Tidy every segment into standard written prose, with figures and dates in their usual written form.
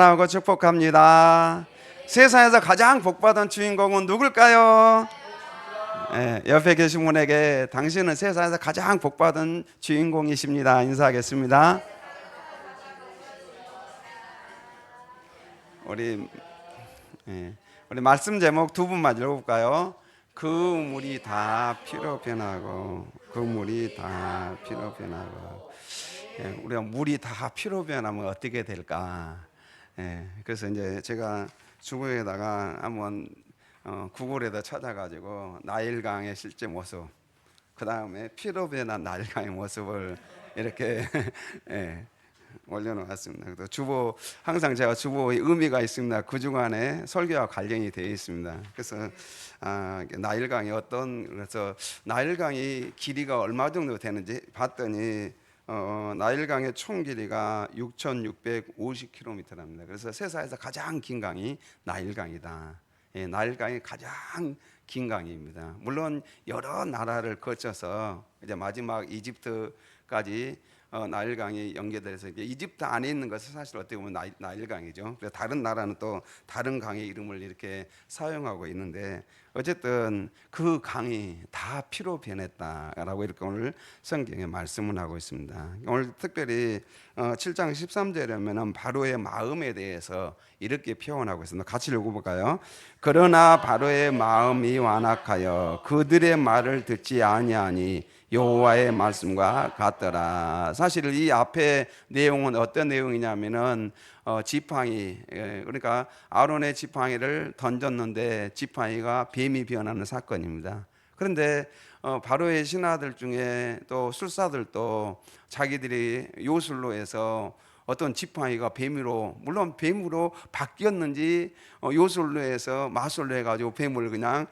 하고 축복합니다. 세상에서 가장 복받은 주인공은 누굴까요? 옆에 계신 분에게 당신은 세상에서 가장 복받은 주인공이십니다. 인사하겠습니다. 우리 우리 말씀 제목 두 분만 읽어볼까요? 그 물이 다 피로 변하고, 그 물이 다 피로 변하고. 우리가 물이 다 피로 변하면 어떻게 될까? 그래서 이제 제가 주부에다가 한번 구글에다 찾아가지고 나일강의 실제 모습, 그 다음에 피로 변한 나일강의 모습을 이렇게 올려놓았습니다. 또 주보, 항상 제가 주보의 의미가 있습니다. 그 중간에 설교와 관련이 되어 있습니다. 그래서 나일강이 그래서 나일강이 길이가 얼마 정도 되는지 봤더니 나일강의 총 길이가 6,650km랍니다. 그래서 세상에서 가장 긴 강이 나일강이다. 나일강이 가장 긴 강입니다. 물론 여러 나라를 거쳐서 이제 마지막 이집트까지 나일강이 연계돼서 이집트 안에 있는 것은 사실 어떻게 보면 나일강이죠. 그래서 다른 나라는 또 다른 강의 이름을 이렇게 사용하고 있는데, 어쨌든 그 강이 다 피로 변했다라고 이렇게 오늘 성경에 말씀을 하고 있습니다. 오늘 특별히 7장 13절에 보면 바로의 마음에 대해서 이렇게 표현하고 있습니다. 같이 읽어볼까요? 그러나 바로의 마음이 완악하여 그들의 말을 듣지 아니하니 여호와의 말씀과 같더라. 사실 이 앞에 내용은 어떤 내용이냐면은 지팡이, 그러니까 아론의 지팡이를 던졌는데 지팡이가 뱀이 변하는 사건입니다. 그런데 바로의 신하들 중에 또 술사들도 자기들이 요술로 해서 어떤 지팡이가 뱀으로, 물론 뱀으로 바뀌었는지 요술로 해서 마술로 해가지고 뱀을 그냥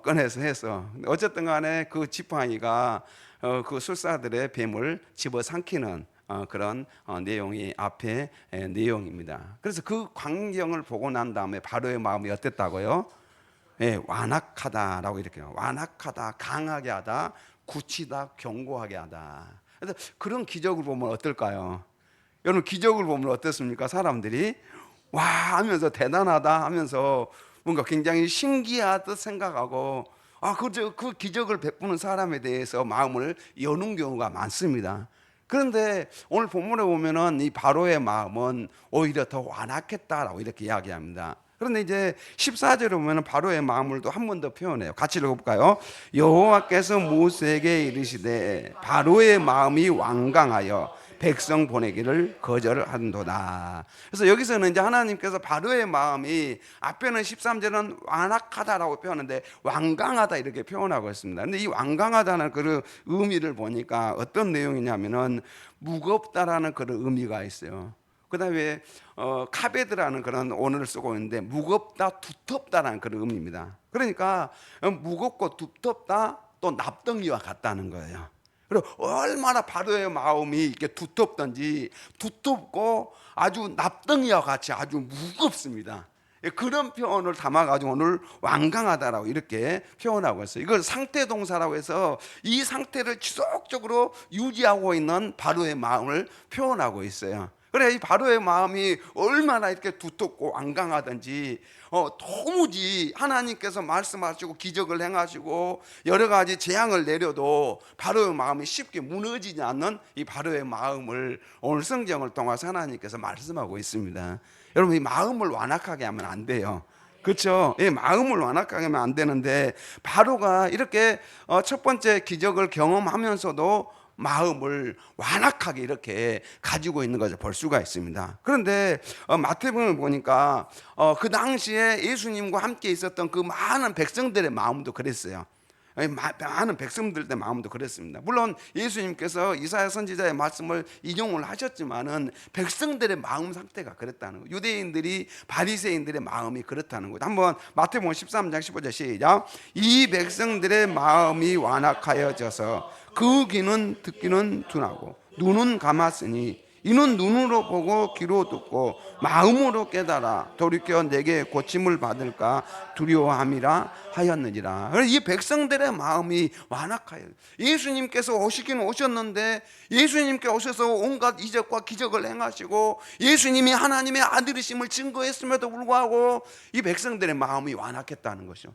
꺼내서 해서, 어쨌든 간에 그 지팡이가 그 술사들의 뱀을 집어삼키는 그런 내용이 앞에 내용입니다. 그래서 그 광경을 보고 난 다음에 바로의 마음이 어땠다고요? 완악하다라고 이렇게 해요. 완악하다, 강하게 하다, 굳히다, 견고하게 하다. 그래서 그런 기적을 보면 어떨까요? 여러분, 기적을 보면 어떻습니까? 사람들이 와 하면서 대단하다 하면서 뭔가 굉장히 신기하듯 생각하고, 그 기적을 베푸는 사람에 대해서 마음을 여는 경우가 많습니다. 그런데 오늘 본문에 보면은 이 바로의 마음은 오히려 더 완악했다라고 이렇게 이야기합니다. 그런데 이제 14절에 보면 바로의 마음을 또 한 번 더 표현해요. 같이 읽어볼까요? 여호와께서 모세에게 이르시되 바로의 마음이 완강하여 백성 보내기를 거절한도다. 그래서 여기서는 이제 하나님께서 바로의 마음이, 앞에는 13절은 완악하다라고 표현하는데 완강하다 이렇게 표현하고 있습니다. 근데 이 완강하다는 그 의미를 보니까 어떤 내용이냐면은 무겁다라는 그런 의미가 있어요. 그 다음에 카베드라는 그런 언어를 쓰고 있는데 무겁다, 두텁다라는 그런 의미입니다. 그러니까 무겁고 두텁다, 또 납덩이와 같다는 거예요. 그리고 얼마나 바로의 마음이 이렇게 두텁던지, 두텁고 아주 납덩이와 같이 아주 무겁습니다. 그런 표현을 담아가지고 오늘 완강하다라고 이렇게 표현하고 있어요. 이걸 상태 동사라고 해서 이 상태를 지속적으로 유지하고 있는 바로의 마음을 표현하고 있어요. 그래, 이 바로의 마음이 얼마나 이렇게 두텁고 완강하든지, 도무지 하나님께서 말씀하시고 기적을 행하시고 여러 가지 재앙을 내려도 바로의 마음이 쉽게 무너지지 않는 이 바로의 마음을 오늘 성경을 통해서 하나님께서 말씀하고 있습니다. 여러분, 이 마음을 완악하게 하면 안 돼요. 그렇죠? 이 마음을 완악하게 하면 안 되는데, 바로가 이렇게 첫 번째 기적을 경험하면서도 마음을 완악하게 이렇게 가지고 있는 것을 볼 수가 있습니다. 그런데 마태복음을 보니까 그 당시에 예수님과 함께 있었던 그 많은 백성들의 마음도 그랬어요. 많은 백성들의 마음도 그랬습니다. 물론 예수님께서 이사야 선지자의 말씀을 인용을 하셨지만은 백성들의 마음 상태가 그랬다는 거예요. 유대인들이, 바리새인들의 마음이 그렇다는 거죠. 한번 마태복음 13장 15절 시작. 이 백성들의 마음이 완악하여져서 그 귀는 듣기는 둔하고 눈은 감았으니 이는 눈으로 보고 귀로 듣고 마음으로 깨달아 돌이켜 내게 고침을 받을까 두려워함이라 하였느니라. 이 백성들의 마음이 완악하여, 예수님께서 오시긴 오셨는데 예수님께 오셔서 온갖 이적과 기적을 행하시고 예수님이 하나님의 아들이심을 증거했음에도 불구하고 이 백성들의 마음이 완악했다는 것이죠.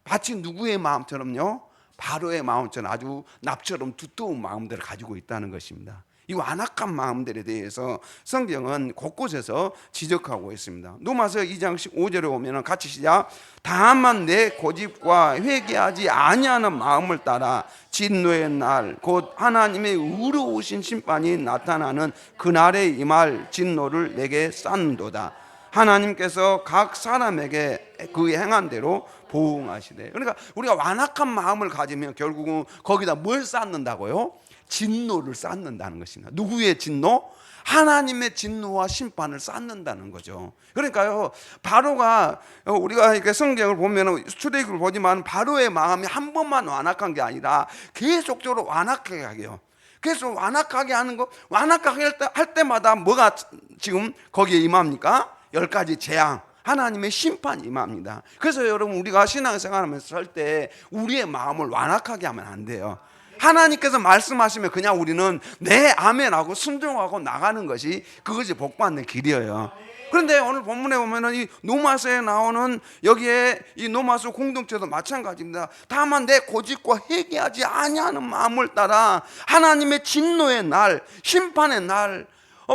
마치 누구의 마음처럼요? 바로의 마음처럼 아주 납처럼 두터운 마음들을 가지고 있다는 것입니다. 이 완악한 마음들에 대해서 성경은 곳곳에서 지적하고 있습니다. 로마서 2장 15절에 보면 같이 시작. 다만 내 고집과 회개하지 아니하는 마음을 따라 진노의 날 곧 하나님의 의로우신 심판이 나타나는 그날에 임할 진노를 내게 쌓는도다. 하나님께서 각 사람에게 그 행한 대로 보응하시되. 그러니까 우리가 완악한 마음을 가지면 결국은 거기다 뭘 쌓는다고요? 진노를 쌓는다는 것입니다. 누구의 진노? 하나님의 진노와 심판을 쌓는다는 거죠. 그러니까요, 바로가, 우리가 이렇게 성경을 보면 출애굽을 보지만 바로의 마음이 한 번만 완악한 게 아니라 계속적으로 완악하게 하게요. 계속 완악하게 하는 거, 완악하게 할 때마다 뭐가 지금 거기에 임합니까? 10가지 재앙, 하나님의 심판이 임합니다. 그래서 여러분, 우리가 신앙생활하면서 살 때 우리의 마음을 완악하게 하면 안 돼요. 하나님께서 말씀하시면 그냥 우리는 네 아멘하고 순종하고 나가는 것이, 그것이 복받는 길이에요. 그런데 오늘 본문에 보면은 이 노마서에 나오는, 여기에 이 노마서 공동체도 마찬가지입니다. 다만 내 고집과 회개하지 아니하는 마음을 따라 하나님의 진노의 날, 심판의 날,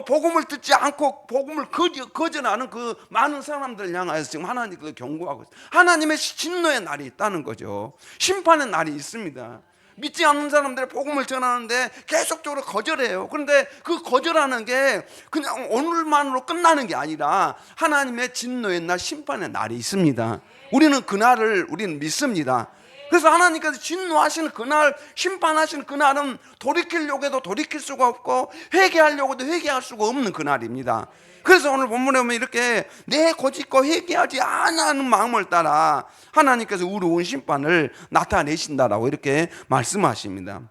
복음을 듣지 않고 복음을 거절하는 그 많은 사람들을 향하여서 지금 하나님께서 경고하고 있어요. 하나님의 진노의 날이 있다는 거죠. 심판의 날이 있습니다. 믿지 않는 사람들의 복음을 전하는데 계속적으로 거절해요. 그런데 그 거절하는 게 그냥 오늘만으로 끝나는 게 아니라 하나님의 진노의 날, 심판의 날이 있습니다. 우리는 그날을 우리는 믿습니다. 그래서 하나님께서 진노하시는 그날, 심판하시는 그날은 돌이키려고 해도 돌이킬 수가 없고 회개하려고 해도 회개할 수가 없는 그날입니다. 그래서 오늘 본문에 보면 이렇게 내 고집과 회개하지 않는 마음을 따라 하나님께서 의로운 심판을 나타내신다라고 이렇게 말씀하십니다.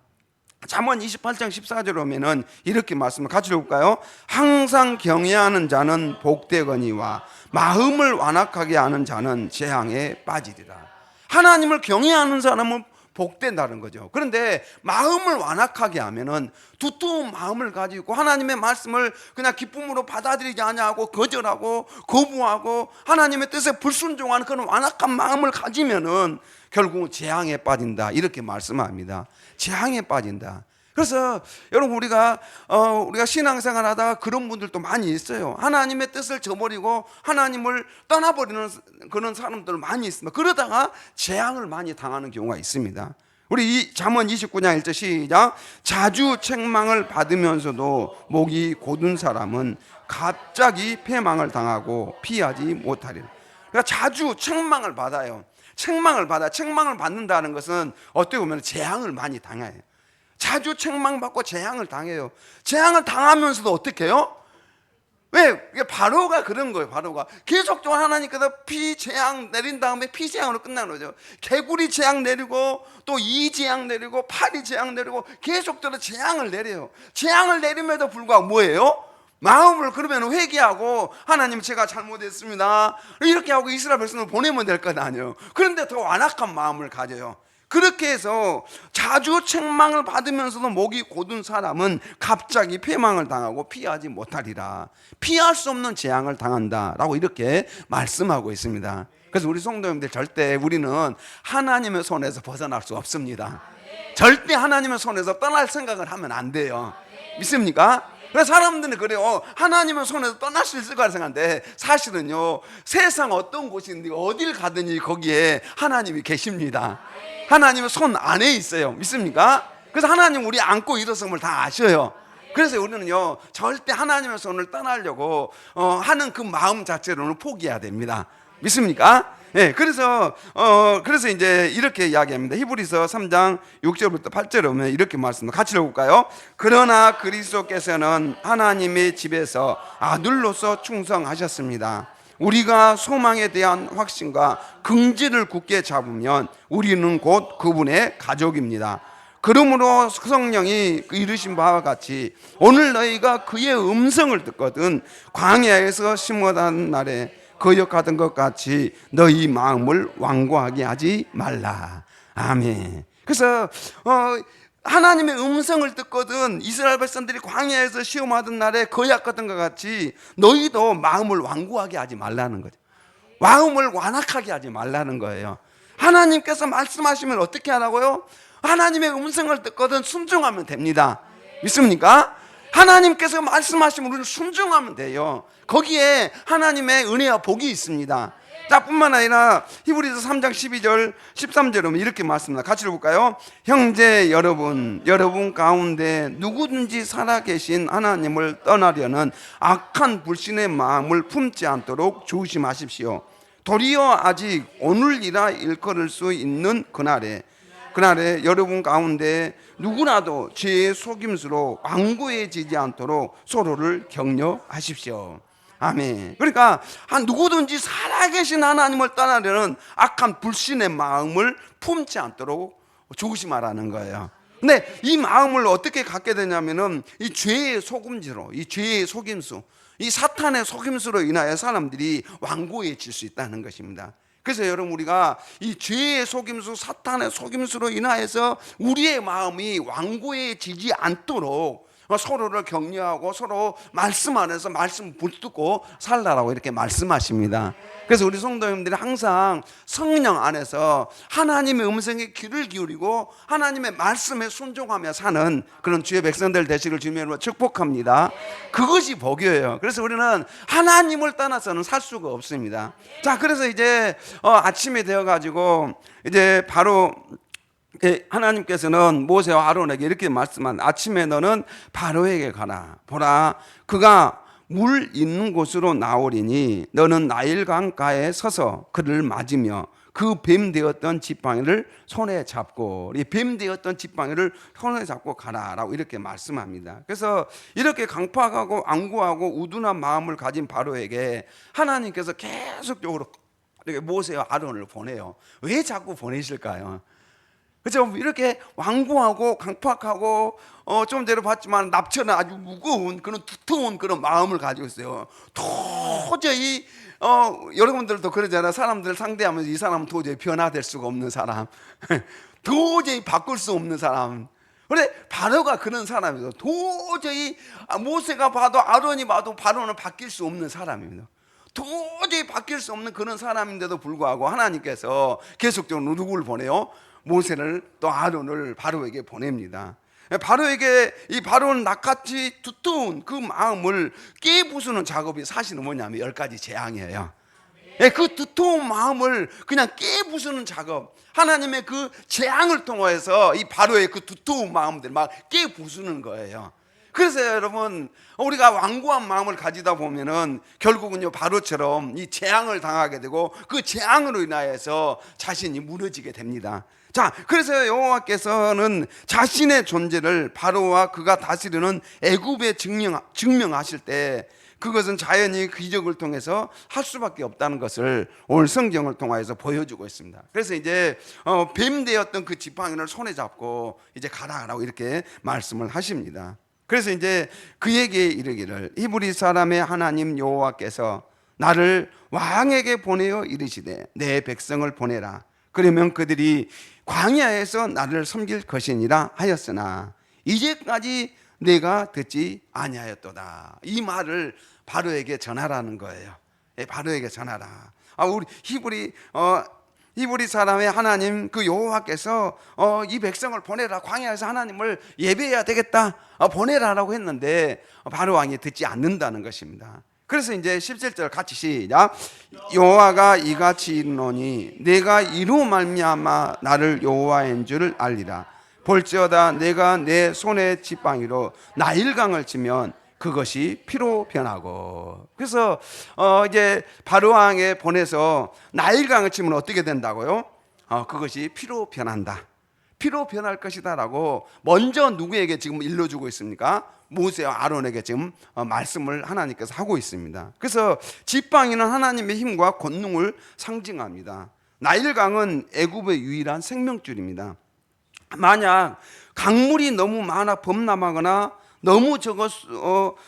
잠언 28장 14절에 보면은 이렇게 말씀을 같이 읽을까요? 항상 경외하는 자는 복되거니와 마음을 완악하게 하는 자는 재앙에 빠지리라. 하나님을 경외하는 사람은 복된다는 거죠. 그런데 마음을 완악하게 하면은 두터운 마음을 가지고 하나님의 말씀을 그냥 기쁨으로 받아들이지 않냐고 거절하고 거부하고 하나님의 뜻에 불순종하는 그런 완악한 마음을 가지면은 결국은 재앙에 빠진다, 이렇게 말씀합니다. 재앙에 빠진다. 그래서 여러분, 우리가 신앙생활 하다가 그런 분들도 많이 있어요. 하나님의 뜻을 저버리고 하나님을 떠나버리는 그런 사람들 많이 있습니다. 그러다가 재앙을 많이 당하는 경우가 있습니다. 우리 이 잠언 29장 1절 시작. 자주 책망을 받으면서도 목이 곧은 사람은 갑자기 패망을 당하고 피하지 못하리라. 그러니까 자주 책망을 받아요. 책망을 받는다는 것은 어떻게 보면 재앙을 많이 당해요. 자주 책망받고 재앙을 당해요. 재앙을 당하면서도 어떻게 해요? 왜? 바로가 그런 거예요. 바로가 계속적으로 하나님께서 피 재앙 내린 다음에 피 재앙으로 끝나는 거죠. 개구리 재앙 내리고 또 이 재앙 내리고 파리 재앙 내리고 계속적으로 재앙을 내려요. 재앙을 내림에도 불구하고 뭐예요? 마음을 그러면 회개하고 하나님, 제가 잘못했습니다, 이렇게 하고 이스라엘 백성을 보내면 될 것 아니에요. 그런데 더 완악한 마음을 가져요. 그렇게 해서 자주 책망을 받으면서도 목이 곧은 사람은 갑자기 패망을 당하고 피하지 못하리라. 피할 수 없는 재앙을 당한다라고 이렇게 말씀하고 있습니다. 그래서 우리 성도님들, 절대 우리는 하나님의 손에서 벗어날 수 없습니다. 절대 하나님의 손에서 떠날 생각을 하면 안 돼요. 믿습니까? 그래서 사람들은 그래요. 하나님의 손에서 떠날 수 있을 거라 생각하는데 사실은요, 세상 어떤 곳인지 어딜 가든지 거기에 하나님이 계십니다. 하나님의 손 안에 있어요. 믿습니까? 그래서 하나님 우리 안고 일어섬을 다 아셔요. 그래서 우리는요, 절대 하나님의 손을 떠나려고 하는 그 마음 자체로는 포기해야 됩니다. 믿습니까? 네, 그래서 이제 이렇게 이야기합니다. 히브리서 3장 6절부터 8절에 오면 이렇게 말씀합니다. 같이 읽어볼까요? 그러나 그리스도께서는 하나님의 집에서 아들로서 충성하셨습니다. 우리가 소망에 대한 확신과 긍지를 굳게 잡으면 우리는 곧 그분의 가족입니다. 그러므로 성령이 이르신 바와 같이 오늘 너희가 그의 음성을 듣거든 광야에서 심어단 날에 거역하던 것 같이 너희 마음을 완고하게 하지 말라. 아멘. 그래서 하나님의 음성을 듣거든 이스라엘 백성들이 광야에서 시험하던 날에 거역하던 것 같이 너희도 마음을 완고하게 하지 말라는 거죠. 마음을 완악하게 하지 말라는 거예요. 하나님께서 말씀하시면 어떻게 하라고요? 하나님의 음성을 듣거든 순종하면 됩니다. 믿습니까? 하나님께서 말씀하시면 우리는 순종하면 돼요. 거기에 하나님의 은혜와 복이 있습니다. 자, 뿐만 아니라 히브리서 3장 12절 13절에 보면 이렇게 말씀합니다. 같이 읽어볼까요? 형제 여러분 가운데 누구든지 살아계신 하나님을 떠나려는 악한 불신의 마음을 품지 않도록 조심하십시오. 도리어 아직 오늘이라 일컬을 수 있는 그날에 여러분 가운데 누구라도 죄의 속임수로 완고해지지 않도록 서로를 격려하십시오. 아멘. 그러니까 누구든지 살아계신 하나님을 떠나려는 악한 불신의 마음을 품지 않도록 조심하라는 거예요. 근데 이 마음을 어떻게 갖게 되냐면은 이 죄의 속임수로, 이 죄의 속임수, 이 사탄의 속임수로 인하여 사람들이 완고해질 수 있다는 것입니다. 그래서 여러분, 우리가 이 죄의 속임수, 사탄의 속임수로 인하여서 우리의 마음이 완고해지지 않도록 서로를 격려하고 서로 말씀 안에서 말씀 붙들고 살라라고 이렇게 말씀하십니다. 그래서 우리 성도님들이 항상 성령 안에서 하나님의 음성에 귀를 기울이고 하나님의 말씀에 순종하며 사는 그런 주의 백성들 되시길 주님으로 축복합니다. 그것이 복이에요. 그래서 우리는 하나님을 떠나서는 살 수가 없습니다. 자, 그래서 이제 아침이 되어가지고 이제 바로 하나님께서는 모세와 아론에게 이렇게 말씀한, 아침에 너는 바로에게 가라. 보라, 그가 물 있는 곳으로 나오리니 너는 나일 강가에 서서 그를 맞으며 그 뱀 되었던 지팡이를 손에 잡고, 이 뱀 되었던 지팡이를 손에 잡고 가라라고 이렇게 말씀합니다. 그래서 이렇게 강팍하고 안구하고 우둔한 마음을 가진 바로에게 하나님께서 계속적으로 모세와 아론을 보내요. 왜 자꾸 보내실까요? 그렇죠? 이렇게 완고하고 강팍하고 좀 전에 봤지만 납처는 아주 무거운 그런 두터운 그런 마음을 가지고 있어요. 도저히 여러분들도 그러잖아요. 사람들을 상대하면서 이 사람은 도저히 변화될 수가 없는 사람, 도저히 바꿀 수 없는 사람. 그래, 바로가 그런 사람이에요. 도저히 모세가 봐도 아론이 봐도 바로는 바뀔 수 없는 사람입니다. 도저히 바뀔 수 없는 그런 사람인데도 불구하고 하나님께서 계속적으로 누구를 보내요? 모세를 또 아론을 바로에게 보냅니다. 바로에게 이 바로는 낚같이 두터운 그 마음을 깨부수는 작업이 사실은 뭐냐면 10가지 재앙이에요. 그 두터운 마음을 그냥 깨부수는 작업, 하나님의 그 재앙을 통해서 이 바로의 그 두터운 마음들 막 깨부수는 거예요. 그래서 여러분, 우리가 완고한 마음을 가지다 보면은 결국은요 바로처럼 이 재앙을 당하게 되고 그 재앙으로 인하여서 자신이 무너지게 됩니다. 자, 그래서 여호와께서는 자신의 존재를 바로와 그가 다스리는 애굽에 증명하실 때 그것은 자연히 기적을 통해서 할 수밖에 없다는 것을 오늘 성경을 통해서 보여주고 있습니다. 그래서 이제 뱀 되었던 그 지팡이를 손에 잡고 이제 가라라고 이렇게 말씀을 하십니다. 그래서 이제 그에게 이르기를, 히브리 사람의 하나님 여호와께서 나를 왕에게 보내어 이르시되 내 백성을 보내라. 그러면 그들이 광야에서 나를 섬길 것이니라 하였으나 이제까지 내가 듣지 아니하였도다. 이 말을 바로에게 전하라는 거예요. 바로에게 전하라. 우리 히브리 사람의 하나님 그 여호와께서 이 백성을 보내라, 광야에서 하나님을 예배해야 되겠다, 보내라라고 했는데 바로 왕이 듣지 않는다는 것입니다. 그래서 이제 17절 같이 시작. 여호와가 이같이 이르노니 내가 이로 말미암아 나를 여호와인 줄을 알리라. 볼지어다 내가 내 손에 지팡이로 나일강을 치면 그것이 피로 변하고. 그래서 이제 바로 왕에 보내서 나일강을 치면 어떻게 된다고요? 그것이 피로 변한다. 피로 변할 것이다라고 먼저 누구에게 지금 일러주고 있습니까? 모세와 아론에게 지금 말씀을 하나님께서 하고 있습니다. 그래서 지팡이는 하나님의 힘과 권능을 상징합니다. 나일강은 애굽의 유일한 생명줄입니다. 만약 강물이 너무 많아 범람하거나 너무 적어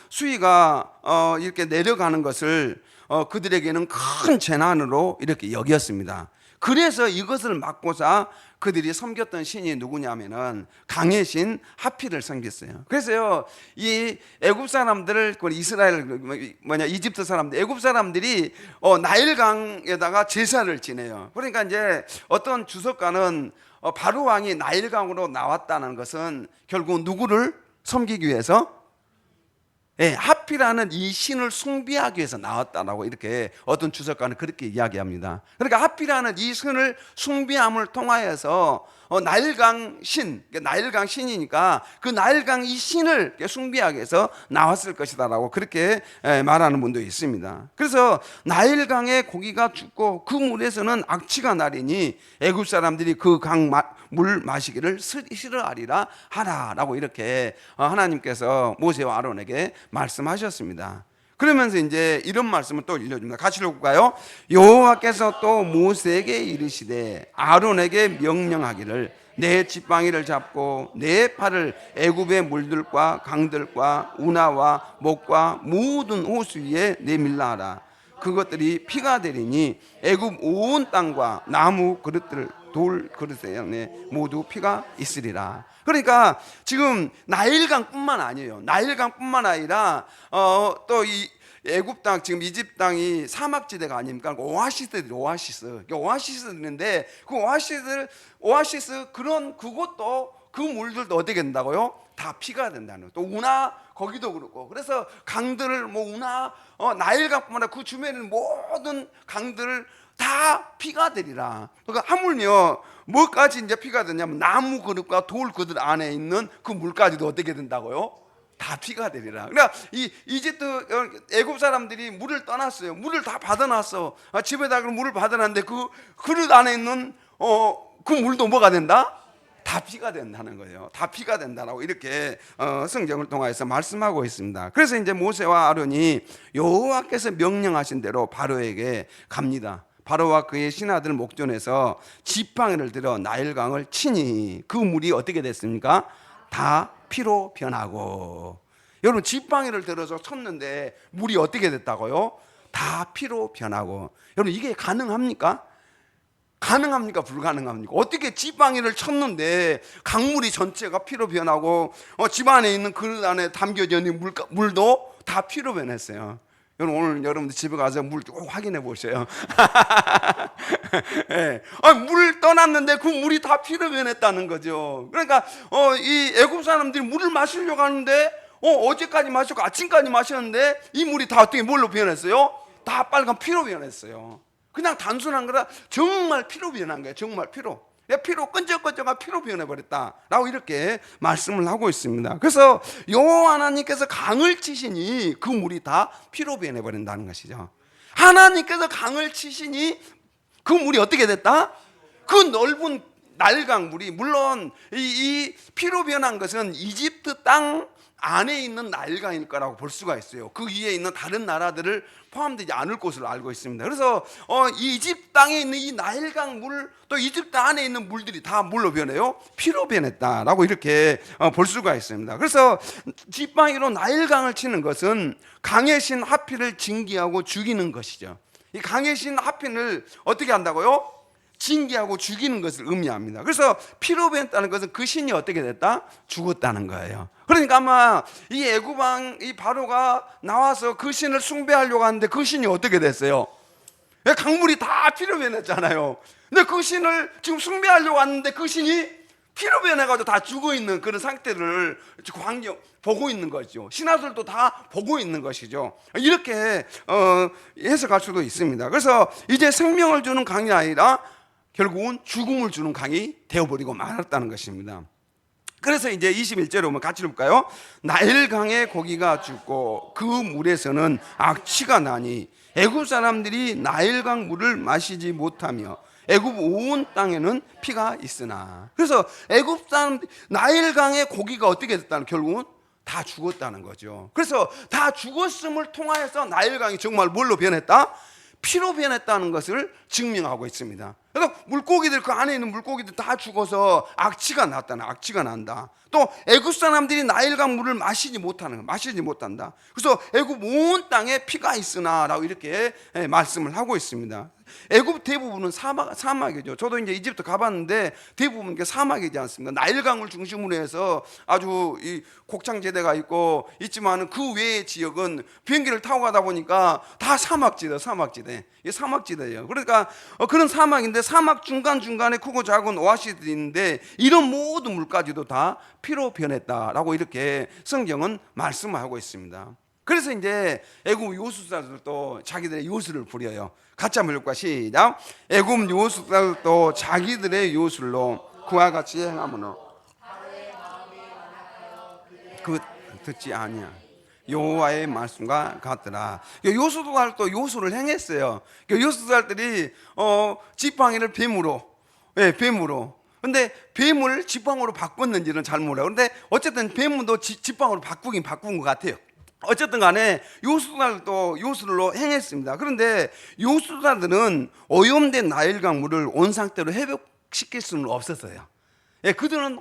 수위가 이렇게 내려가는 것을 그들에게는 큰 재난으로 이렇게 여겼습니다. 그래서 이것을 막고자 그들이 섬겼던 신이 누구냐면은 강의 신 하필을 섬겼어요. 그래서요, 이 애굽 사람들을, 이스라엘 이집트 사람들, 애굽 사람들이 나일강에다가 제사를 지내요. 그러니까 이제 어떤 주석가는 바로 왕이 나일강으로 나왔다는 것은 결국 누구를 섬기기 위해서, 예, 하피라는 이 신을 숭배하기 위해서 나왔다라고 이렇게 어떤 주석가는 그렇게 이야기합니다. 그러니까 하피라는 이 신을 숭배함을 통하여서 나일강 신, 나일강 신이니까 그 나일강 이 신을 숭배하기 위해서 나왔을 것이다라고 그렇게 말하는 분도 있습니다. 그래서 나일강의 고기가 죽고 그 물에서는 악취가 나리니 애굽 사람들이 그 강 물 마시기를 싫어하리라 하라라고 이렇게 하나님께서 모세와 아론에게 말씀하셨습니다. 그러면서 이제 이런 말씀을 또 읽어줍니다. 같이 읽어볼까요? 여호와께서 또 모세에게 이르시되 아론에게 명령하기를 내 지팡이를 잡고 내 팔을 애굽의 물들과 강들과 운하와 목과 모든 호수 위에 내밀라 하라. 그것들이 피가 되리니 애굽 온 땅과 나무 그릇들 돌 그릇에 모두 피가 있으리라. 그러니까 지금 나일강뿐만 아니에요. 나일강뿐만 아니라 또 이 애굽 땅, 지금 이집트 땅이 사막지대가 아닙니까? 오아시스들인데 그 오아시스 그것도 그 물들도 어떻게 된다고요? 다 피가 된다는. 또 운하 거기도 그렇고. 그래서 강들을 운하 나일강뿐만 아니라 그 주변에 있는 모든 강들을 다 피가 되리라. 그러니까 하물며 뭐까지 이제 피가 되냐면 나무 그릇과 돌 그릇 안에 있는 그 물까지도 어떻게 된다고요? 다 피가 되리라. 그러니까 이 이집트 애굽 사람들이 물을 떠났어요. 물을 다 받아놨어. 집에다 물을 받아놨는데 그 그릇 안에 있는 그 물도 뭐가 된다? 다 피가 된다는 거예요. 다 피가 된다라고 이렇게 성경을 통해서 말씀하고 있습니다. 그래서 이제 모세와 아론이 여호와께서 명령하신 대로 바로에게 갑니다. 바로와 그의 신하들 목전에서 지팡이를 들어 나일강을 치니 그 물이 어떻게 됐습니까? 다 피로 변하고. 여러분, 지팡이를 들어서 쳤는데 물이 어떻게 됐다고요? 다 피로 변하고. 여러분, 이게 가능합니까? 가능합니까? 불가능합니까? 어떻게 지팡이를 쳤는데 강물이 전체가 피로 변하고 집 안에 있는 그릇 안에 담겨져 있는 물도 다 피로 변했어요. 여러분, 오늘 여러분들 집에 가서 물 꼭 확인해 보세요. 네. 물 떠났는데 그 물이 다 피로 변했다는 거죠. 그러니까 이 애굽 사람들이 물을 마시려고 하는데 어제까지 마셨고 아침까지 마셨는데 이 물이 다 어떻게 뭘로 변했어요? 다 빨간 피로 변했어요. 그냥 단순한 거라 정말 피로 변한 거예요. 정말 피로. 피로 끈적끈적한 피로 변해버렸다라고 이렇게 말씀을 하고 있습니다. 그래서 여호와 하나님께서 강을 치시니 그 물이 다 피로 변해버린다는 것이죠. 하나님께서 강을 치시니 그 물이 어떻게 됐다? 그 넓은 나일강 물이, 물론 이 피로 변한 것은 이집트 땅 안에 있는 나일강일 거라고 볼 수가 있어요. 그 위에 있는 다른 나라들을 포함되지 않을 것으로 알고 있습니다. 그래서 이 이집트 땅에 있는 이 나일강 물, 또 이집트 안에 있는 물들이 다 물로 변해요? 피로 변했다라고 이렇게 볼 수가 있습니다. 그래서 지팡이로 나일강을 치는 것은 강의 신 하필을 징계하고 죽이는 것이죠. 이 강의 신 하필을 어떻게 한다고요? 징계하고 죽이는 것을 의미합니다. 그래서 피로 변했다는 것은 그 신이 어떻게 됐다? 죽었다는 거예요. 그러니까 아마 이 애굽 왕 이 바로가 나와서 그 신을 숭배하려고 하는데 그 신이 어떻게 됐어요? 강물이 다 피로 변했잖아요. 근데 그 신을 지금 숭배하려고 하는데 그 신이 피로 변해가지고 다 죽어 있는 그런 상태를 보고 있는 거죠. 신하들도 다 보고 있는 것이죠. 이렇게 해석할 수도 있습니다. 그래서 이제 생명을 주는 강이 아니라 결국은 죽음을 주는 강이 되어버리고 말았다는 것입니다. 그래서 이제 21절에 오면 같이 읽을까요? 나일강의 고기가 죽고 그 물에서는 악취가 나니 애굽 사람들이 나일강 물을 마시지 못하며 애굽 온 땅에는 피가 있으나. 그래서 애굽 사람들 나일강의 고기가 어떻게 됐다는, 결국은 다 죽었다는 거죠. 그래서 다 죽었음을 통하여서 나일강이 정말 뭘로 변했다? 피로 변했다는 것을 증명하고 있습니다. 그래서 물고기들, 그 안에 있는 물고기들 다 죽어서 악취가 났다는, 악취가 난다. 또 애굽 사람들이 나일강 물을 마시지 못한다. 그래서 애굽 온 땅에 피가 있으나라고 이렇게 말씀을 하고 있습니다. 애굽 대부분은 사막이죠. 저도 이제 이집트 가봤는데 대부분 게 사막이지 않습니까? 나일강을 중심으로 해서 아주 이 곡창지대가 있지만은 그 외의 지역은 비행기를 타고 가다 보니까 다 사막지대. 이게 사막지대예요. 그러니까 그런 사막인데 사막 중간중간에 크고 작은 오아시스들이 있는데 이런 모든 물까지도 다 피로 변했다라고 이렇게 성경은 말씀하고 있습니다. 그래서 이제 애굽 요술사들도 자기들의 요술을 부려요. 같이 한번 읽을까? 시작. 애굽 요술사들도 자기들의 요술로 그와 같이 행하므로 그 듣지 아니야. 여호와의 말씀과 같더라. 요술사들도 요술을 행했어요. 요술사들이 지팡이를 뱀으로. 근데 뱀을 지팡으로 바꿨는지는 잘 몰라요. 근데 어쨌든 뱀도 지팡으로 바꾼 것 같아요. 어쨌든 간에 요술사들도 요술로 행했습니다. 그런데 요술사들은 오염된 나일강 물을 온 상태로 회복시킬 수는 없었어요. 그들은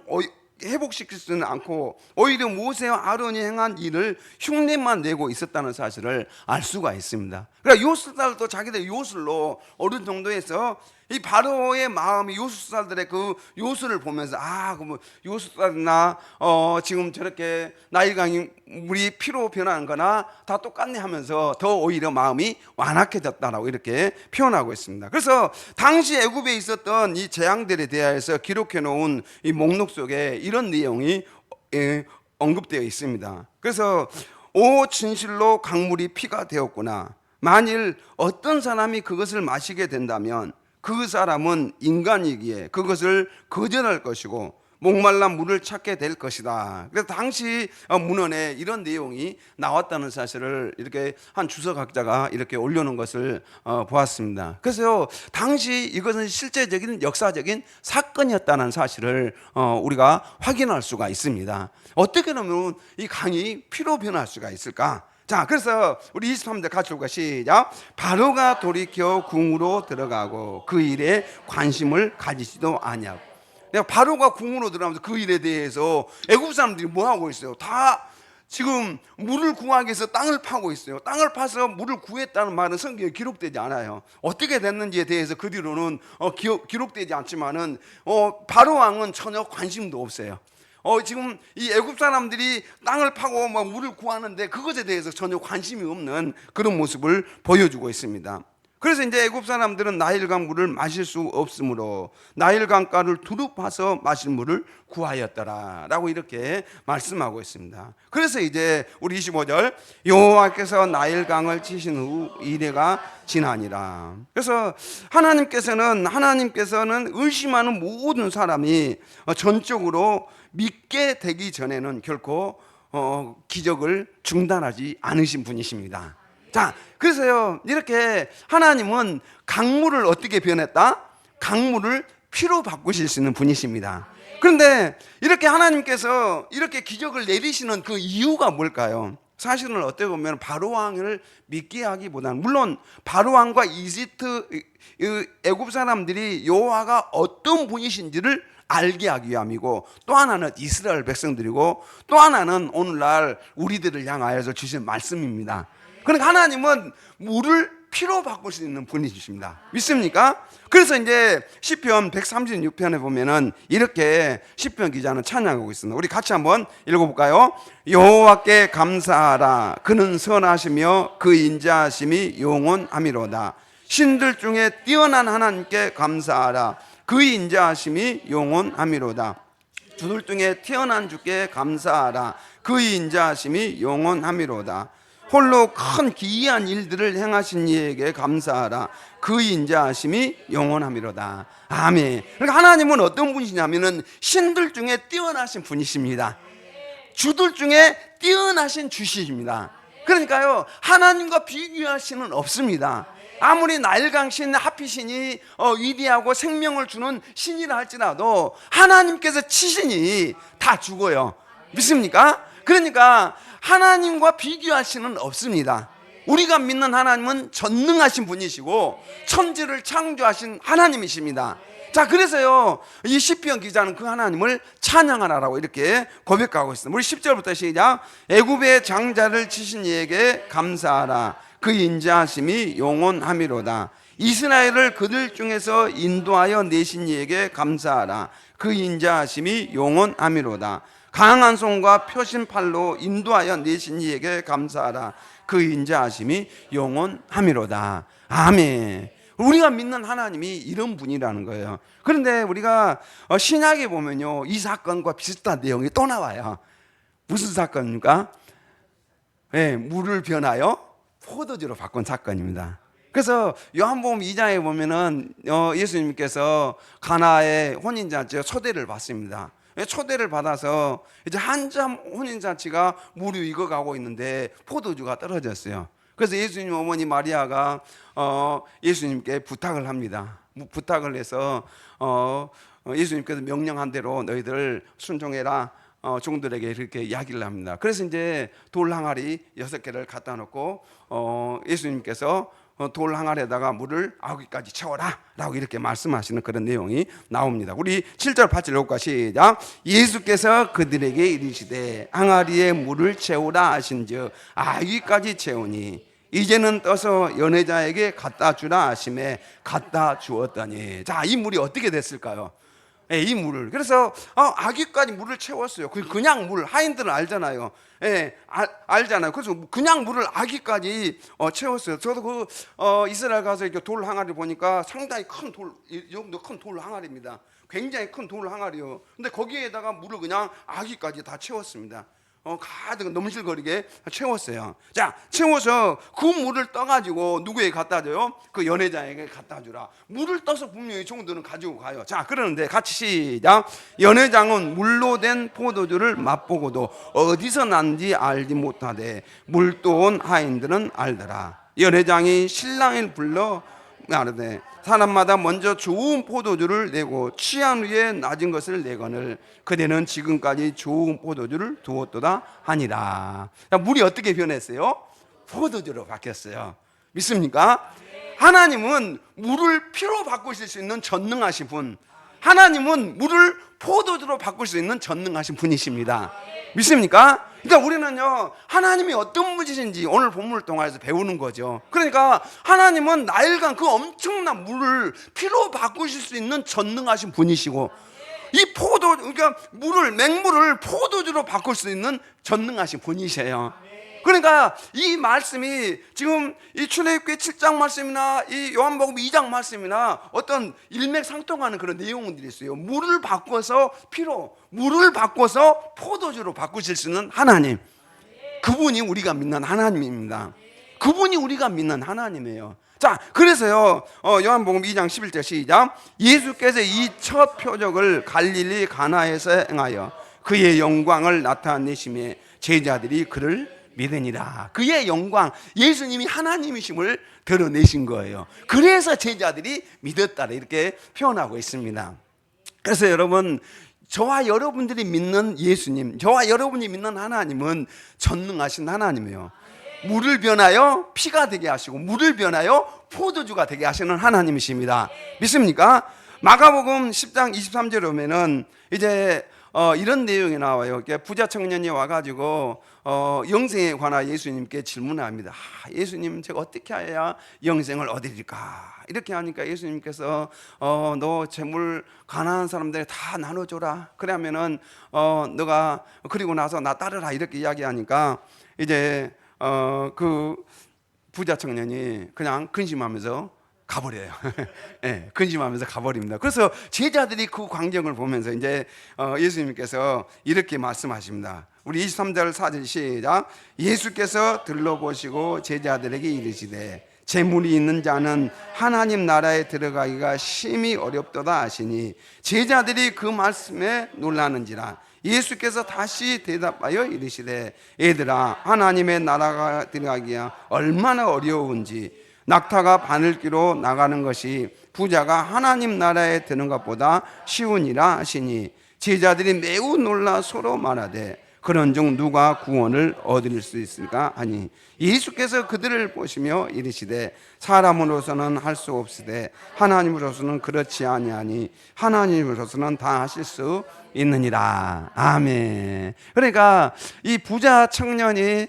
회복시킬 수는 않고 오히려 모세와 아론이 행한 일을 흉내만 내고 있었다는 사실을 알 수가 있습니다. 그러니까 요술사들도 자기들 요술로 어느 정도에서 이 바로의 마음이 요술사들의 그 요술을 보면서 그럼 요술사들나 지금 저렇게 나일강이 물이 피로 변하는 거나 다 똑같네 하면서 더 오히려 마음이 완악해졌다라고 이렇게 표현하고 있습니다. 그래서 당시 애굽에 있었던 이 재앙들에 대해서 기록해 놓은 이 목록 속에 이런 내용이 언급되어 있습니다. 그래서 진실로 강물이 피가 되었구나. 만일 어떤 사람이 그것을 마시게 된다면 그 사람은 인간이기에 그것을 거절할 것이고 목말라 물을 찾게 될 것이다. 그래서 당시 문헌에 이런 내용이 나왔다는 사실을 이렇게 한 주석학자가 이렇게 올려놓은 것을 보았습니다. 그래서 당시 이것은 실제적인 역사적인 사건이었다는 사실을 우리가 확인할 수가 있습니다. 어떻게 하면 이 강이 피로 변할 수가 있을까? 자, 그래서 우리 23절 같이 읽을까? 시작. 바로가 돌이켜 궁으로 들어가고 그 일에 관심을 가지지도 아니하고. 바로가 궁으로 들어가면서 그 일에 대해서 애굽 사람들이 뭐 하고 있어요? 다 지금 물을 구하기 위해서 땅을 파고 있어요. 땅을 파서 물을 구했다는 말은 성경에 기록되지 않아요. 어떻게 됐는지에 대해서 그 뒤로는 기록되지 않지만은 바로 왕은 전혀 관심도 없어요. 지금 이 애굽 사람들이 땅을 파고 물을 구하는데 그것에 대해서 전혀 관심이 없는 그런 모습을 보여주고 있습니다. 그래서 이제 애굽 사람들은 나일강 물을 마실 수 없으므로 나일강가를 두루 파서 마실 물을 구하였더라라고 이렇게 말씀하고 있습니다. 그래서 이제 우리 25절 여호와께서 나일강을 치신 후 이래가 지나니라. 그래서 하나님께서는 의심하는 모든 사람이 전적으로 믿게 되기 전에는 결코 기적을 중단하지 않으신 분이십니다. 자, 그래서요, 이렇게 하나님은 강물을 어떻게 변했다? 강물을 피로 바꾸실 수 있는 분이십니다. 그런데 이렇게 하나님께서 이렇게 기적을 내리시는 그 이유가 뭘까요? 사실은 어떻게 보면 바로왕을 믿게 하기보다는, 물론 바로왕과 이집트 애굽 사람들이 여호와가 어떤 분이신지를 알게 하기 위함이고, 또 하나는 이스라엘 백성들이고, 또 하나는 오늘날 우리들을 향하여서 주신 말씀입니다. 그러니까 하나님은 물을 피로 바꿀 수 있는 분이십니다. 믿습니까? 그래서 이제 시편 136편에 보면은 이렇게 시편 기자는 찬양하고 있습니다. 우리 같이 한번 읽어볼까요? 여호와께 감사하라. 그는 선하시며 그 인자하심이 영원하미로다. 신들 중에 뛰어난 하나님께 감사하라. 그 인자하심이 영원하미로다. 주들 중에 태어난 주께 감사하라. 그 인자하심이 영원하미로다. 홀로 큰 기이한 일들을 행하신 이에게 감사하라. 그 인자하심이 영원하미로다. 아멘. 그러니까 하나님은 어떤 분이시냐면은 신들 중에 뛰어나신 분이십니다. 주들 중에 뛰어나신 주시십니다. 그러니까요, 하나님과 비교할 수는 없습니다. 아무리 나일강 신, 하피신이 위대하고 생명을 주는 신이라 할지라도 하나님께서 치시니 다 죽어요. 믿습니까? 그러니까 하나님과 비교할 수는 없습니다. 우리가 믿는 하나님은 전능하신 분이시고 천지를 창조하신 하나님이십니다. 자, 그래서요 이 시편 기자는 그 하나님을 찬양하라라고 이렇게 고백하고 있습니다. 우리 10절부터 시작. 애굽의 장자를 치신 이에게 감사하라. 그 인자하심이 영원하미로다. 이스라엘을 그들 중에서 인도하여 내신 이에게 감사하라. 그 인자하심이 영원하미로다. 강한 손과 표신 팔로 인도하여 내신 이에게 감사하라. 그 인자하심이 영원하미로다. 아멘. 우리가 믿는 하나님이 이런 분이라는 거예요. 그런데 우리가 신약에 보면요 이 사건과 비슷한 내용이 또 나와요. 무슨 사건입니까? 물을 변하여 포도주로 바꾼 사건입니다. 그래서 요한복음 2장에 보면은 예수님께서 가나의 혼인잔치에 초대를 받습니다. 초대를 받아서 이제 한참 혼인잔치가 물이 익어가고 있는데 포도주가 떨어졌어요. 그래서 예수님 어머니 마리아가 예수님께 부탁을 합니다. 부탁을 해서 예수님께서 명령한 대로 너희들 순종해라. 종들에게 이렇게 이야기를 합니다. 그래서 이제 돌 항아리 6개를 갖다 놓고 예수님께서 돌 항아리에다가 물을 9개까지 채워라 라고 이렇게 말씀하시는 그런 내용이 나옵니다. 우리 7절 8절 읽을까 시작. 예수께서 그들에게 이르시되 항아리에 물을 채우라 하신즉 9개까지 채우니 이제는 떠서 연회자에게 갖다 주라 하심에 갖다 주었더니, 자, 이 물이 어떻게 됐을까요? 이 물을, 그래서 아기까지 물을 채웠어요. 그냥 물, 하인들은 알잖아요. 알잖아요. 그래서 그냥 물을 아기까지 채웠어요. 저도 그 이스라엘 가서 이렇게 돌 항아리 보니까 상당히 큰 돌, 이 정도 큰 돌 항아리입니다. 굉장히 큰 돌 항아리요. 근데 거기에다가 물을 그냥 아기까지 다 채웠습니다. 가득 넘실거리게 채웠어요. 자, 채워서 그 물을 떠가지고 누구에게 갖다 줘요? 그 연회장에게 갖다 주라. 물을 떠서 분명히 종들은 가지고 가요. 자, 그러는데 같이 시작. 연회장은 물로 된 포도주를 맛보고도 어디서 난지 알지 못하되 물도 온 하인들은 알더라. 연회장이 신랑을 불러 말하되 사람마다 먼저 좋은 포도주를 내고 취한 후에 낮은 것을 내거늘 그대는 지금까지 좋은 포도주를 두었도다 하니라. 물이 어떻게 변했어요? 포도주로 바뀌었어요. 믿습니까? 하나님은 물을 피로 바꾸실 수 있는 전능하신 분, 하나님은 물을 포도주로 바꿀 수 있는 전능하신 분이십니다. 믿습니까? 그러니까 우리는요 하나님이 어떤 분이신지 오늘 본문을 통해서 배우는 거죠. 그러니까 하나님은 나일강 그 엄청난 물을 피로 바꾸실 수 있는 전능하신 분이시고, 이 그러니까 맹물을 포도주로 바꿀 수 있는 전능하신 분이세요. 그러니까 이 말씀이 지금 이 출애굽기 7장 말씀이나 이 요한복음 2장 말씀이나 어떤 일맥상통하는 그런 내용들이 있어요. 물을 바꿔서 피로, 물을 바꿔서 포도주로 바꾸실 수 있는 하나님, 그분이 우리가 믿는 하나님입니다. 그분이 우리가 믿는 하나님이에요. 자, 그래서요 요한복음 2장 11절 시작. 예수께서 이 첫 표적을 갈릴리 가나에서 행하여 그의 영광을 나타내심에 제자들이 그를 믿으니라. 그의 영광, 예수님이 하나님이심을 드러내신 거예요. 그래서 제자들이 믿었다 이렇게 표현하고 있습니다. 그래서 여러분, 저와 여러분들이 믿는 예수님, 저와 여러분이 믿는 하나님은 전능하신 하나님이에요. 물을 변하여 피가 되게 하시고 물을 변하여 포도주가 되게 하시는 하나님이십니다. 믿습니까? 마가복음 10장 23절에 보면은 이제 이런 내용이 나와요. 부자 청년이 와가지고 영생에 관한 예수님께 질문을 합니다. 예수님, 제가 어떻게 해야 영생을 얻으릴까? 이렇게 하니까 예수님께서 너 재물 가난한 사람들에 다 나눠줘라. 그러면은 너가 그리고 나서 나 따르라 이렇게 이야기하니까 이제 그 부자 청년이 그냥 근심하면서 가버려요. 네, 근심하면서 가버립니다. 그래서 제자들이 그 광경을 보면서 이제 예수님께서 이렇게 말씀하십니다. 우리 23절 4절 시작. 예수께서 들러보시고 제자들에게 이르시되 재물이 있는 자는 하나님 나라에 들어가기가 심히 어렵도다 하시니 제자들이 그 말씀에 놀라는지라. 예수께서 다시 대답하여 이르시되 얘들아, 하나님의 나라가 들어가기가 얼마나 어려운지 낙타가 바늘기로 나가는 것이 부자가 하나님 나라에 드는 것보다 쉬우니라 하시니 제자들이 매우 놀라 서로 말하되 그런 중 누가 구원을 얻을 수 있을까 하니 예수께서 그들을 보시며 이르시되 사람으로서는 할 수 없으되 하나님으로서는 그렇지 아니하니 하나님으로서는 다 하실 수 있느니라. 아멘. 그러니까 이 부자 청년이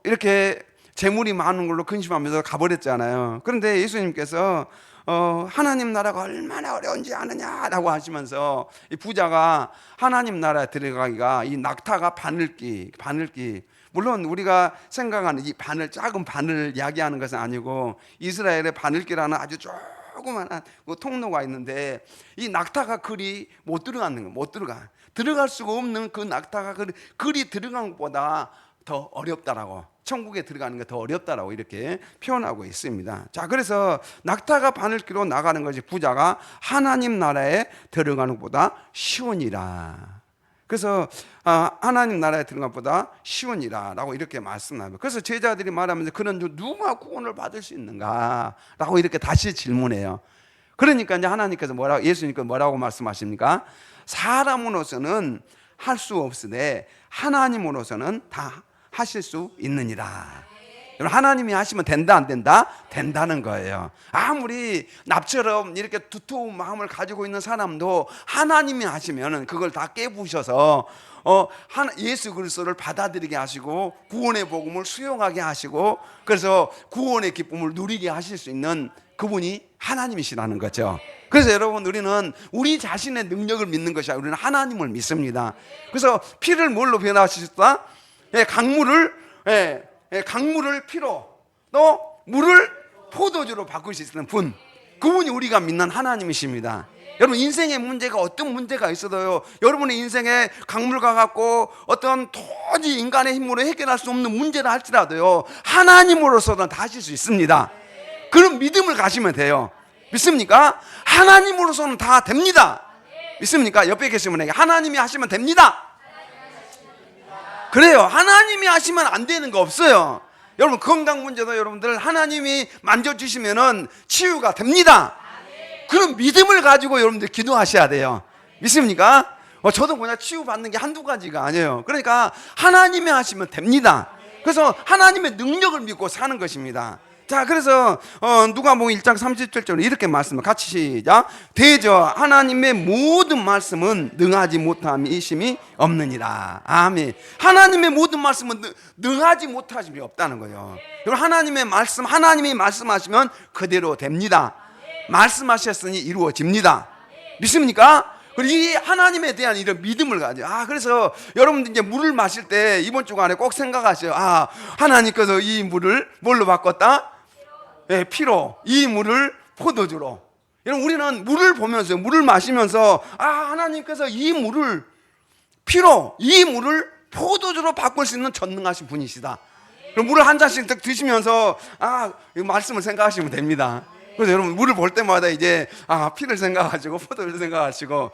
이렇게 재물이 많은 걸로 근심하면서 가버렸잖아요. 그런데 예수님께서 하나님 나라가 얼마나 어려운지 아느냐라고 하시면서 이 부자가 하나님 나라에 들어가기가 이 낙타가 바늘기 물론 우리가 생각하는 이 바늘, 작은 바늘을 이야기하는 것은 아니고 이스라엘의 바늘기라는 아주 조그만한 그 통로가 있는데 이 낙타가 그리 못 들어가는 거예요. 못 들어갈 수가 없는 그 낙타가 그리 들어간 것보다 더 어렵다라고, 천국에 들어가는 게 더 어렵다라고 이렇게 표현하고 있습니다. 자, 그래서 낙타가 바늘기로 나가는 것이 부자가 하나님 나라에 들어가는 것보다 쉬우니라. 그래서 하나님 나라에 들어가는 것보다 쉬우니라라고 이렇게 말씀합니다. 그래서 제자들이 말하면서 그런 누가 구원을 받을 수 있는가라고 이렇게 다시 질문해요. 그러니까 이제 하나님께서 예수님께서 뭐라고 말씀하십니까? 사람으로서는 할 수 없으되 하나님으로서는 다 하실 수 있느니라. 하나님이 하시면 된다 안 된다? 된다는 거예요. 아무리 납처럼 이렇게 두터운 마음을 가지고 있는 사람도 하나님이 하시면 그걸 다 깨부셔서 예수 그리스도를 받아들이게 하시고 구원의 복음을 수용하게 하시고 그래서 구원의 기쁨을 누리게 하실 수 있는 그분이 하나님이시라는 거죠. 그래서 여러분, 우리는 우리 자신의 능력을 믿는 것이 아니라 우리는 하나님을 믿습니다. 그래서 피를 뭘로 변화하셨다? 강물을 피로, 또 물을 포도주로 바꿀 수 있는 분, 그분이 우리가 믿는 하나님이십니다. 여러분, 인생의 문제가 어떤 문제가 있어도요, 여러분의 인생에 강물과 같고 어떤 도저히 인간의 힘으로 해결할 수 없는 문제라 할지라도요, 하나님으로서는 다 하실 수 있습니다. 그런 믿음을 가지면 돼요. 믿습니까? 하나님으로서는 다 됩니다. 믿습니까? 옆에 계신 분에게 하나님이 하시면 됩니다. 그래요. 하나님이 하시면 안 되는 거 없어요. 여러분, 건강 문제도 여러분들 하나님이 만져주시면은 치유가 됩니다. 그런 믿음을 가지고 여러분들 기도하셔야 돼요. 믿습니까? 저도 그냥 치유받는 게 한두 가지가 아니에요. 그러니까 하나님이 하시면 됩니다. 그래서 하나님의 능력을 믿고 사는 것입니다. 자, 그래서 누가복음 1장 37절에 이렇게 말씀을 같이 시작. 대저 하나님의 모든 말씀은 능하지 못함이 이심이 없느니라. 아멘. 하나님의 모든 말씀은 능하지 못하심이 없다는 거예요. 하나님의 말씀, 하나님이 말씀하시면 그대로 됩니다. 말씀하셨으니 이루어집니다. 믿습니까? 그리고 이 하나님에 대한 이런 믿음을 가져요. 그래서 여러분들 이제 물을 마실 때 이번 주간에 꼭 생각하셔요. 하나님께서 이 물을 뭘로 바꿨다? 피로, 이 물을 포도주로. 여러분, 우리는 물을 보면서, 물을 마시면서 하나님께서 이 물을 피로, 이 물을 포도주로 바꿀 수 있는 전능하신 분이시다. 그럼 물을 한 잔씩 드시면서 이 말씀을 생각하시면 됩니다. 그래서 여러분, 물을 볼 때마다 이제 피를 생각하시고 포도를 생각하시고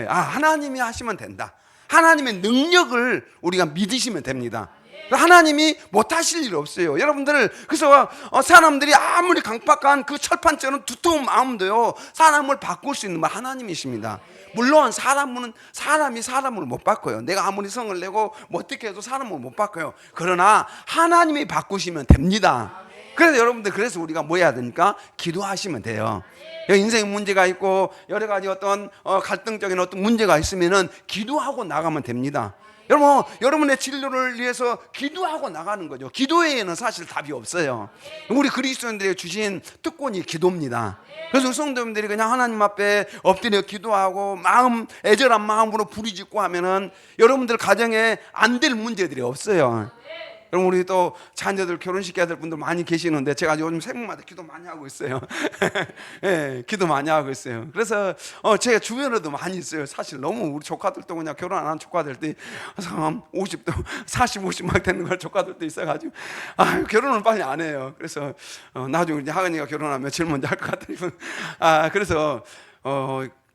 하나님이 하시면 된다. 하나님의 능력을 우리가 믿으시면 됩니다. 하나님이 못하실 일 없어요. 여러분들, 그래서 사람들이 아무리 강팍한 그 철판처럼 두터운 마음도요, 사람을 바꿀 수 있는 분 하나님이십니다. 물론 사람이 사람을 못 바꿔요. 내가 아무리 성을 내고 어떻게 해도 사람을 못 바꿔요. 그러나 하나님이 바꾸시면 됩니다. 그래서 여러분들, 그래서 우리가 뭐 해야 되니까? 기도하시면 돼요. 인생 문제가 있고 여러 가지 어떤 갈등적인 어떤 문제가 있으면은 기도하고 나가면 됩니다. 여러분, 여러분의 진료를 위해서 기도하고 나가는 거죠. 기도 외에는 사실 답이 없어요. 우리 그리스도인들이 주신 특권이 기도입니다. 그래서 성도님들이 그냥 하나님 앞에 엎드려 기도하고 애절한 마음으로 부르짖고 하면은 여러분들 가정에 안 될 문제들이 없어요. 그럼 우리 또 자녀들 결혼시켜야 될 분들 많이 계시는데 제가 요즘 새벽마다 기도 많이 하고 있어요. 기도 많이 하고 있어요. 그래서 제가 주변에도 많이 있어요. 사실 너무 우리 조카들도 그냥 결혼 안 한 조카들도 50도 40, 50 막 되는 걸 조카들도 있어가지고 결혼을 빨리 안 해요. 그래서 나중에 이제 하은이가 결혼하면 제일 먼저 할 것 같아요.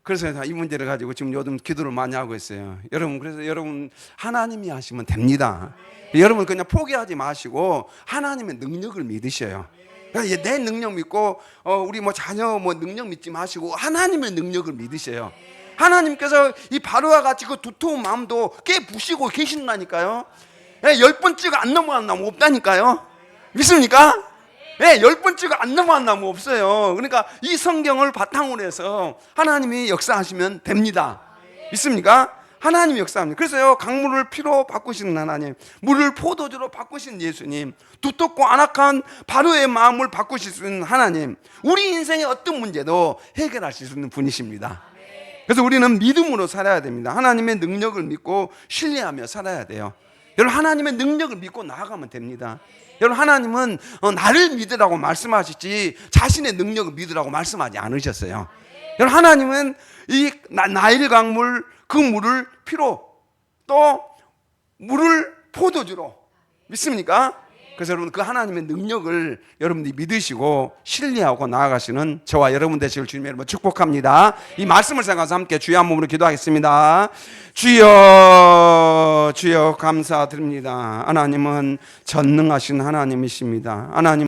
그래서 이 문제를 가지고 지금 요즘 기도를 많이 하고 있어요. 여러분, 그래서 여러분 하나님이 하시면 됩니다. 여러분 그냥 포기하지 마시고 하나님의 능력을 믿으셔요. 그러니까 내 능력 믿고 우리 자녀 능력 믿지 마시고 하나님의 능력을 믿으셔요. 하나님께서 이 바로와 같이 그 두터운 마음도 깨부시고 계신다니까요. 10번 찍어 안 넘어간 나무 없다니까요. 믿습니까? 10번 찍어 안 넘어간 나무 없어요. 그러니까 이 성경을 바탕으로 해서 하나님이 역사하시면 됩니다. 믿습니까? 하나님이 역사합니다. 그래서요, 강물을 피로 바꾸시는 하나님, 물을 포도주로 바꾸신 예수님, 두텁고 안악한 바로의 마음을 바꾸실 수 있는 하나님, 우리 인생의 어떤 문제도 해결하실 수 있는 분이십니다. 그래서 우리는 믿음으로 살아야 됩니다. 하나님의 능력을 믿고 신뢰하며 살아야 돼요. 여러분, 하나님의 능력을 믿고 나아가면 됩니다. 여러분, 하나님은 나를 믿으라고 말씀하시지 자신의 능력을 믿으라고 말씀하지 않으셨어요. 여러분, 하나님은 이 나일 강물, 그 물을 피로, 또 물을 포도주로, 믿습니까? 그래서 여러분, 그 하나님의 능력을 여러분들이 믿으시고 신뢰하고 나아가시는 저와 여러분 되시길 주님의 이름으로 축복합니다. 이 말씀을 생각해서 함께 주여 한 몸으로 기도하겠습니다. 주여, 주여 감사드립니다. 하나님은 전능하신 하나님이십니다. 하나님